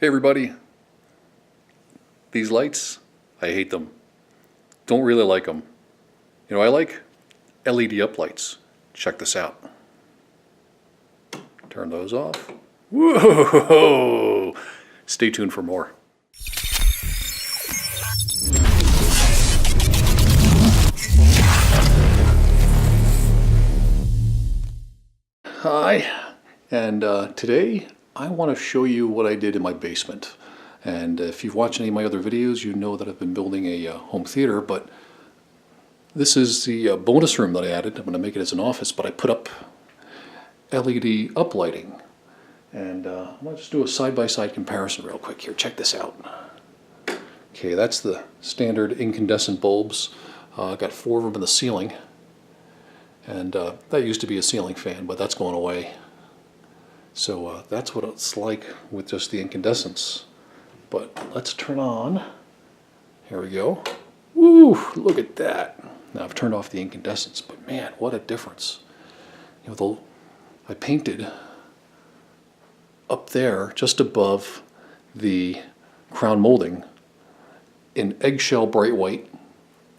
Hey everybody, these lights, I hate them. Don't really like them. You know, I like LED up lights. Check this out. Turn those off. Whoa! Stay tuned for more. Hi, and today I want to show you what I did in my basement. And if you've watched any of my other videos, you know that I've been building a home theater, but this is the bonus room that I added. I'm going to make it as an office, but I put up LED uplighting. And I'm going to just do a side-by-side comparison real quick here. Check this out. Okay, that's the standard incandescent bulbs. I got 4 of them in the ceiling. And that used to be a ceiling fan, but that's going away. So that's what it's like with just the incandescents. But let's turn on. Here we go. Woo! Look at that. Now I've turned off the incandescents, but man, what a difference. You know, I painted up there, just above the crown molding, in eggshell bright white,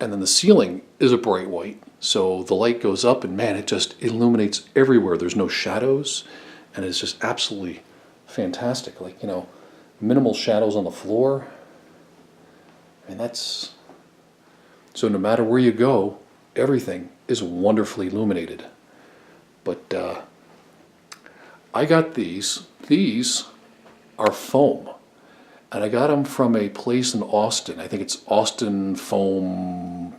and then the ceiling is a bright white. So the light goes up and man, it just illuminates everywhere. There's no shadows and it's just absolutely fantastic. Like, you know, minimal shadows on the floor. And that's, so no matter where you go, everything is wonderfully illuminated. But I got these. These are foam. And I got them from a place in Austin. I think it's Austin Foam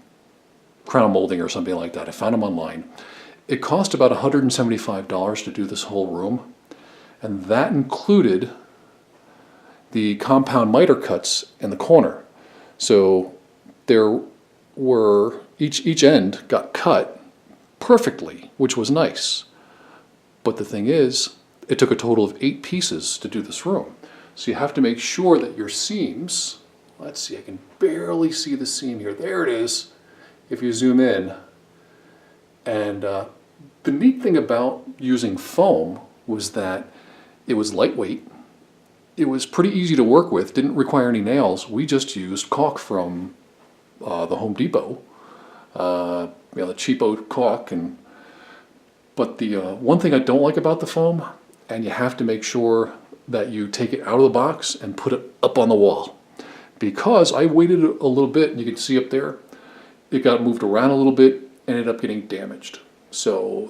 Crown Molding or something like that. I found them online. It cost about $175 to do this whole room, and that included the compound miter cuts in the corner. So there were, each end got cut perfectly, which was nice. But the thing is, it took a total of 8 pieces to do this room. So you have to make sure that your seams, let's see, I can barely see the seam here. There it is. If you zoom in, and the neat thing about using foam was that it was lightweight, it was pretty easy to work with, didn't require any nails. We just used caulk from the Home Depot, the cheapo caulk. But the one thing I don't like about the foam, and you have to make sure that you take it out of the box and put it up on the wall, because I waited a little bit, and you can see up there, it got moved around a little bit and ended up getting damaged. So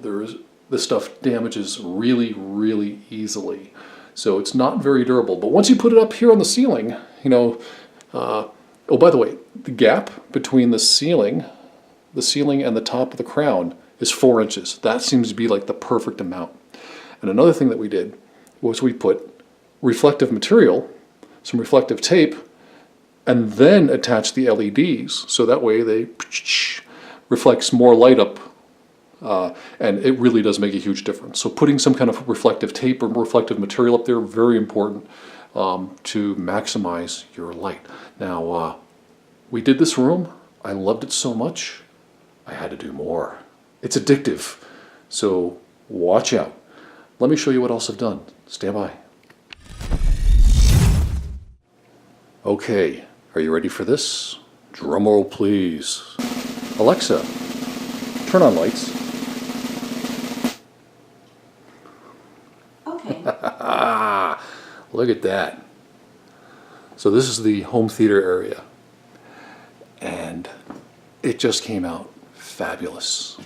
this stuff damages really, really easily. So it's not very durable. But once you put it up here on the ceiling, you know, oh, by the way, the gap between the ceiling and the top of the crown is 4 inches. That seems to be like the perfect amount. And another thing that we did was we put reflective material, some reflective tape, and then attach the LEDs, so that way they reflects more light up, and it really does make a huge difference. So putting some kind of reflective tape or reflective material up there, very important to maximize your light. Now, we did this room. I loved it so much, I had to do more. It's addictive, so watch out. Let me show you what else I've done. Stand by. Okay. Are you ready for this? Drum roll, please. Alexa, turn on lights. Okay. Look at that. So this is the home theater area. And it just came out fabulous.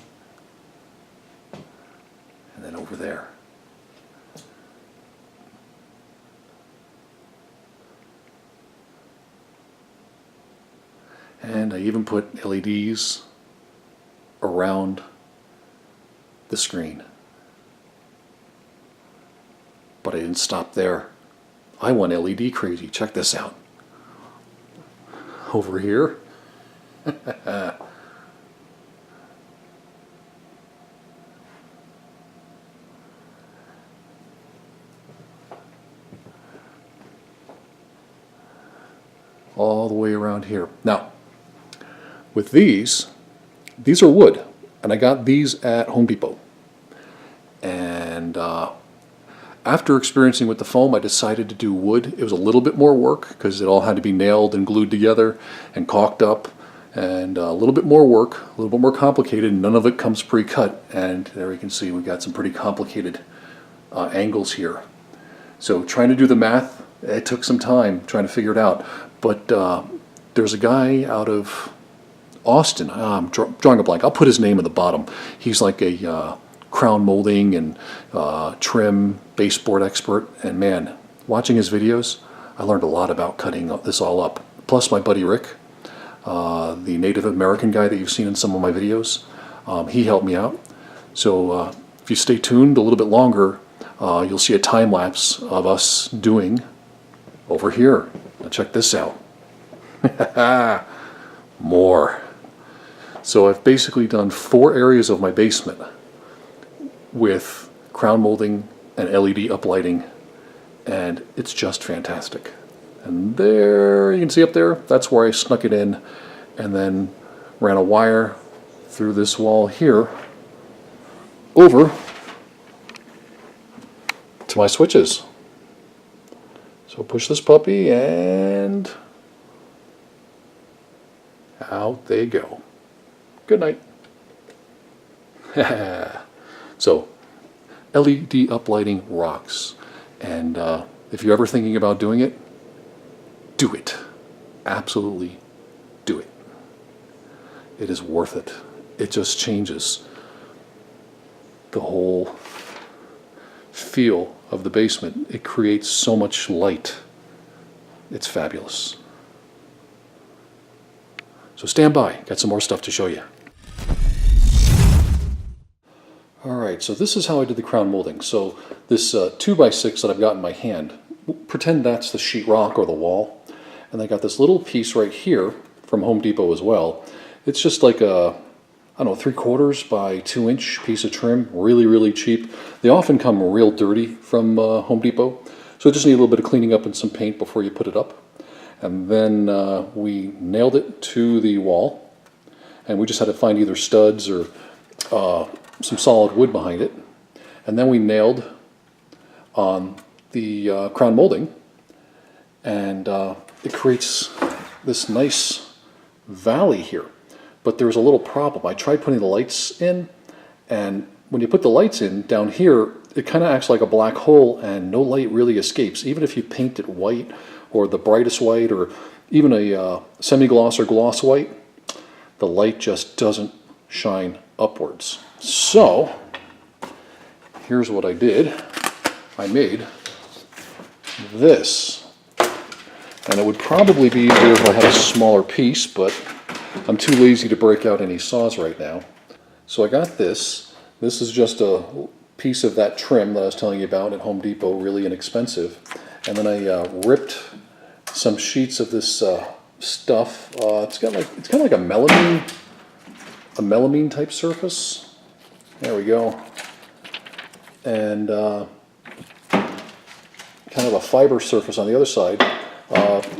And then over there. And I even put LEDs around the screen. But I didn't stop there. I went LED crazy. Check this out. Over here. All the way around here. Now, with these are wood, and I got these at Home Depot. And After experiencing with the foam, I decided to do wood. It was a little bit more work because it all had to be nailed and glued together and caulked up, and a little bit more work, a little bit more complicated. None of it comes pre-cut, and there you can see we've got some pretty complicated angles here. So trying to do the math, it took some time trying to figure it out. But there's a guy out of Austin, I'm drawing a blank, I'll put his name at the bottom. He's like a Crown Molding and trim baseboard expert, and man, watching his videos, I learned a lot about cutting this all up. Plus my buddy Rick, the Native American guy that you've seen in some of my videos, he helped me out. So if you stay tuned a little bit longer, you'll see a time lapse of us doing over here. Now check this out. More. So I've basically done 4 areas of my basement with crown molding and LED uplighting, and it's just fantastic. And there, you can see up there, that's where I snuck it in, and then ran a wire through this wall here over to my switches. So push this puppy and out they go. Good night. So LED uplighting rocks, and if you're ever thinking about doing it, do it. Absolutely do it. It is worth it. It just changes the whole feel of the basement. It creates so much light. It's fabulous. So stand by, got some more stuff to show you. Alright, so this is how I did the crown molding. So this 2x6 that I've got in my hand, pretend that's the sheetrock or the wall. And I got this little piece right here from Home Depot as well. It's just like a, I don't know, 3/4 by 2-inch piece of trim, really, really cheap. They often come real dirty from Home Depot, so just need a little bit of cleaning up and some paint before you put it up. And then we nailed it to the wall, and we just had to find either studs or some solid wood behind it. And then we nailed on the crown molding, and it creates this nice valley here. But there's a little problem. I tried putting the lights in, and when you put the lights in down here, it kind of acts like a black hole and no light really escapes. Even if you paint it white or the brightest white or even a semi-gloss or gloss white, the light just doesn't shine upwards. So here's what I did. I made this, and it would probably be easier if I had a smaller piece, but I'm too lazy to break out any saws right now. So I got this. This is just a piece of that trim that I was telling you about at Home Depot, really inexpensive. And then I ripped some sheets of this stuff. It's kind of like a melamine type surface. There we go. And kind of a fiber surface on the other side.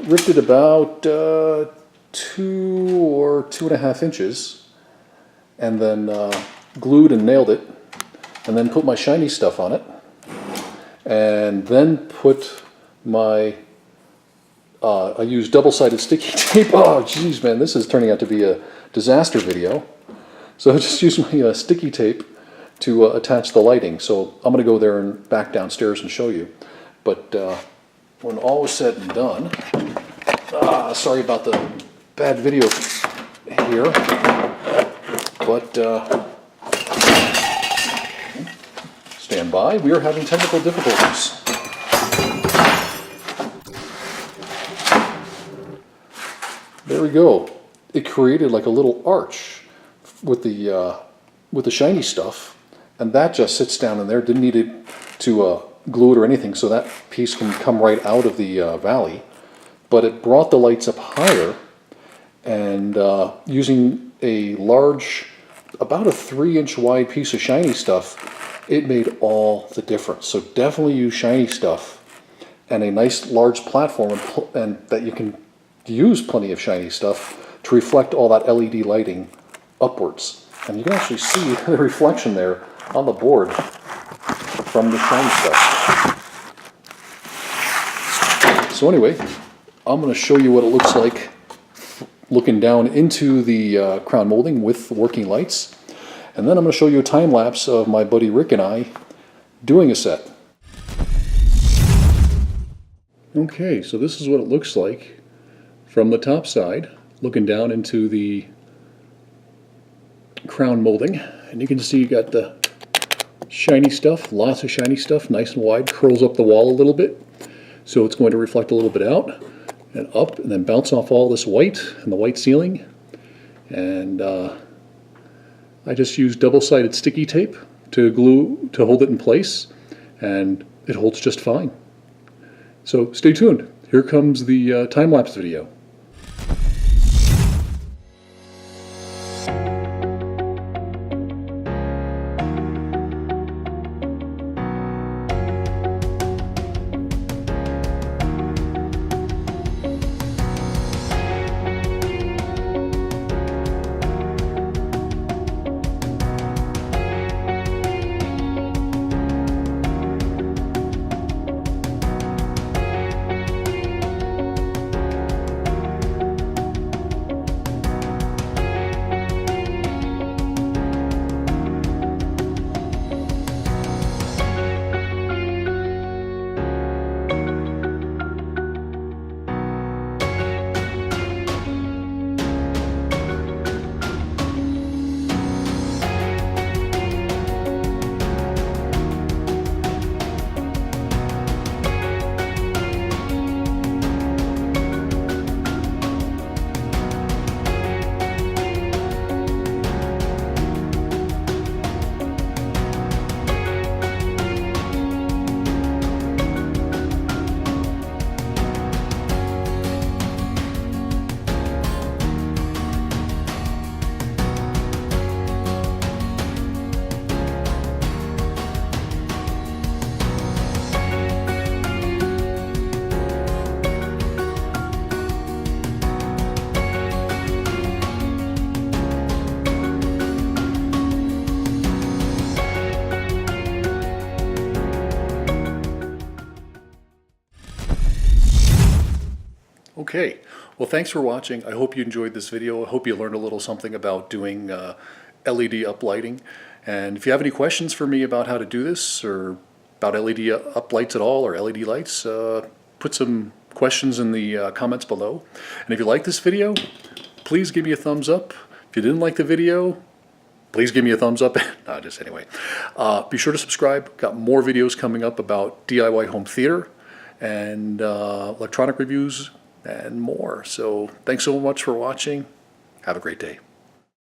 Ripped it about 2 or 2.5 inches, and then glued and nailed it, and then put my shiny stuff on it, and then put my I used double-sided sticky tape. Oh geez, man, this is turning out to be a disaster video. So I just used my sticky tape to attach the lighting. So I'm going to go there and back downstairs and show you. But when all was said and done, sorry about the bad video here, but stand by, we are having technical difficulties. There we go. It created like a little arch with the shiny stuff, and that just sits down in there. Didn't need it to glue it or anything, so that piece can come right out of the valley. But it brought the lights up higher, and using a large, about a 3-inch wide piece of shiny stuff, it made all the difference. So definitely use shiny stuff and a nice large platform, and that you can use plenty of shiny stuff to reflect all that LED lighting upwards. And you can actually see the reflection there on the board from the shiny stuff. So anyway, I'm going to show you what it looks like looking down into the crown molding with working lights. And then I'm going to show you a time lapse of my buddy Rick and I doing a set. Okay, so this is what it looks like from the top side, looking down into the crown molding. And you can see you got the shiny stuff, lots of shiny stuff, nice and wide, curls up the wall a little bit. So it's going to reflect a little bit out and up and then bounce off all this white and the white ceiling. And I just used double-sided sticky tape to hold it in place, and it holds just fine. So stay tuned. Here comes the time-lapse video. Okay, well thanks for watching. I hope you enjoyed this video. I hope you learned a little something about doing LED uplighting. And if you have any questions for me about how to do this or about LED uplights at all or LED lights, put some questions in the comments below. And if you like this video, please give me a thumbs up. If you didn't like the video, please give me a thumbs up. No, just anyway. Be sure to subscribe. Got more videos coming up about DIY home theater and electronic reviews and more. So thanks so much for watching. Have a great day.